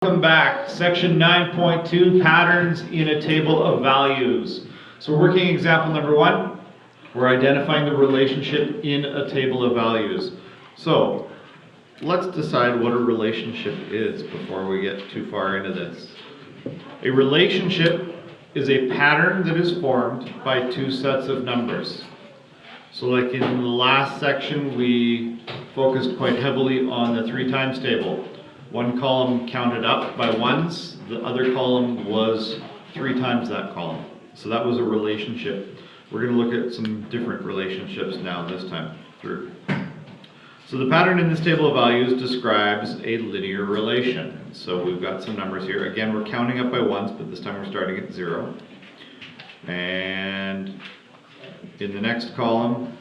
Welcome back. Section 9.2, patterns in a table of values. So we're working example number 1. We're identifying the relationship in a table of values. So let's decide what a relationship is before we get too far into this. A relationship is a pattern that is formed by two sets of numbers. So like in the last section, we focused quite heavily on the 3 times table. One column counted up by ones, the other column was 3 times that column. So that was a relationship. We're going to look at some different relationships now this time through. So the pattern in this table of values describes a linear relation. So we've got some numbers here. Again, we're counting up by ones, but this time we're starting at 0. And in the next column,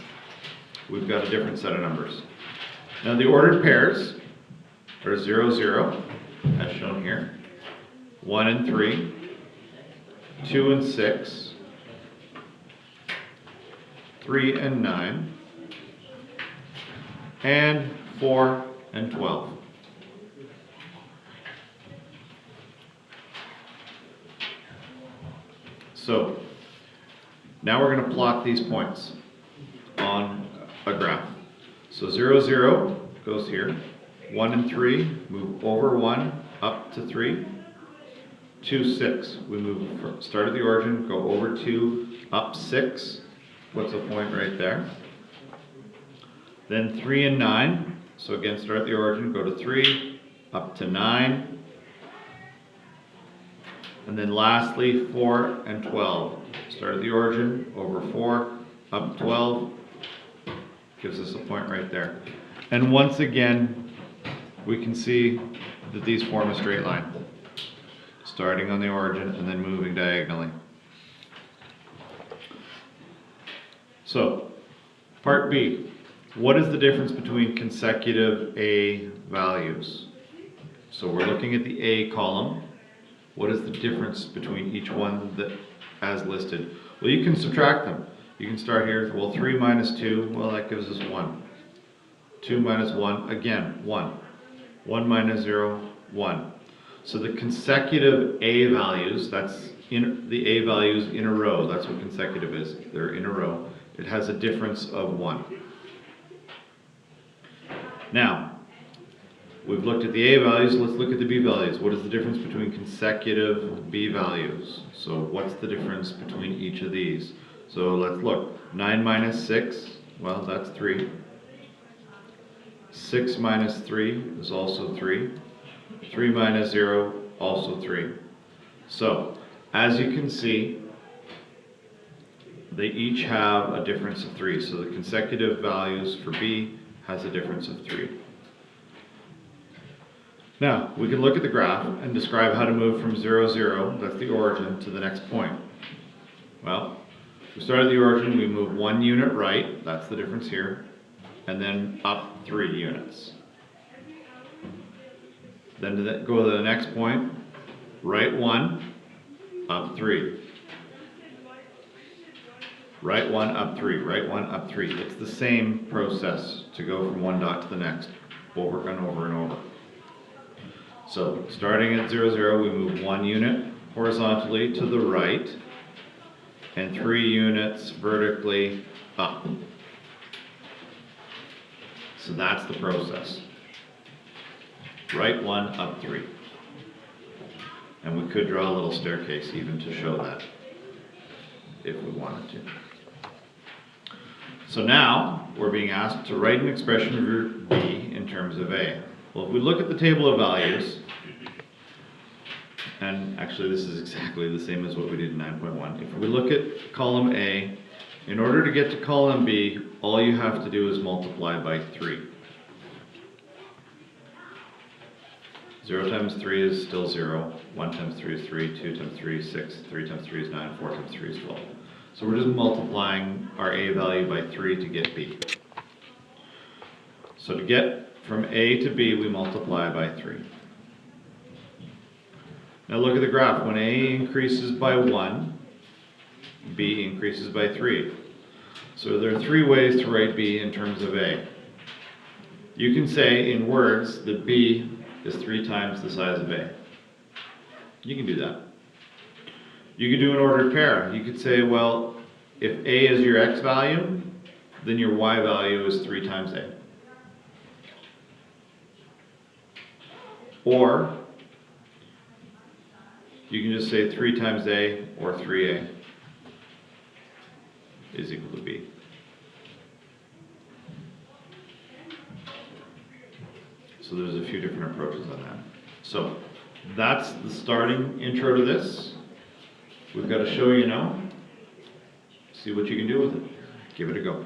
we've got a different set of numbers. Now the ordered pairs are 0, 0, as shown here, 1 and 3, 2 and 6, 3 and 9, and 4 and 12. So now we're going to plot these points on a graph. So 0, 0 goes here. 1 and 3, move over 1, up to 3. 2, 6, we move from start of the origin, go over 2, up 6, puts a point right there. Then 3 and 9, so again start at the origin, go to 3, up to 9. And then lastly 4 and 12, start at the origin, over 4, up 12, gives us a point right there. And once again, we can see that these form a straight line, starting on the origin and then moving diagonally. So, part B, what is the difference between consecutive A values? So we're looking at the A column. What is the difference between each one that as listed? Well, you can subtract them. You can start here, well 3 minus 2, well that gives us 1. 2 minus 1, again 1. 1 minus 0, 1. So the consecutive A values, that's in the A values in a row, that's what consecutive is. They're in a row. It has a difference of 1. Now, we've looked at the A values, let's look at the B values. What is the difference between consecutive B values? So what's the difference between each of these? So let's look. 9 minus 6, well that's 3. 6 minus 3 is also 3. 3 minus 0, also 3. So, as you can see, they each have a difference of 3. So the consecutive values for B has a difference of 3. Now, we can look at the graph and describe how to move from 0, 0, that's the origin, to the next point. Well, we start at the origin, we move 1 unit right, that's the difference here, and then up 3 units. Then go to the next point, right 1, up 3. Right 1, up 3, right 1, up 3. It's the same process to go from one dot to the next, over and over and over. So starting at 0, 0, we move 1 unit horizontally to the right, and 3 units vertically up. So that's the process. Right 1, up 3. And we could draw a little staircase even to show that, if we wanted to. So now, we're being asked to write an expression of B in terms of A. Well, if we look at the table of values, and actually this is exactly the same as what we did in 9.1. If we look at column A, in order to get to column B, all you have to do is multiply by 3. 0 times 3 is still 0, 1 times 3 is 3, 2 times 3 is 6, 3 times 3 is 9, 4 times 3 is 12. So we're just multiplying our A value by 3 to get B. So to get from A to B, we multiply by 3. Now look at the graph. When A increases by 1, B increases by 3. So there are 3 ways to write B in terms of A. You can say in words that B is 3 times the size of A. You can do that. You could do an ordered pair. You could say, well, if A is your X value, then your Y value is 3 times A. Or you can just say 3 times A or 3A is equal to B. So there's a few different approaches on that. So that's the starting intro to this. We've got a show you now. See what you can do with it. Give it a go.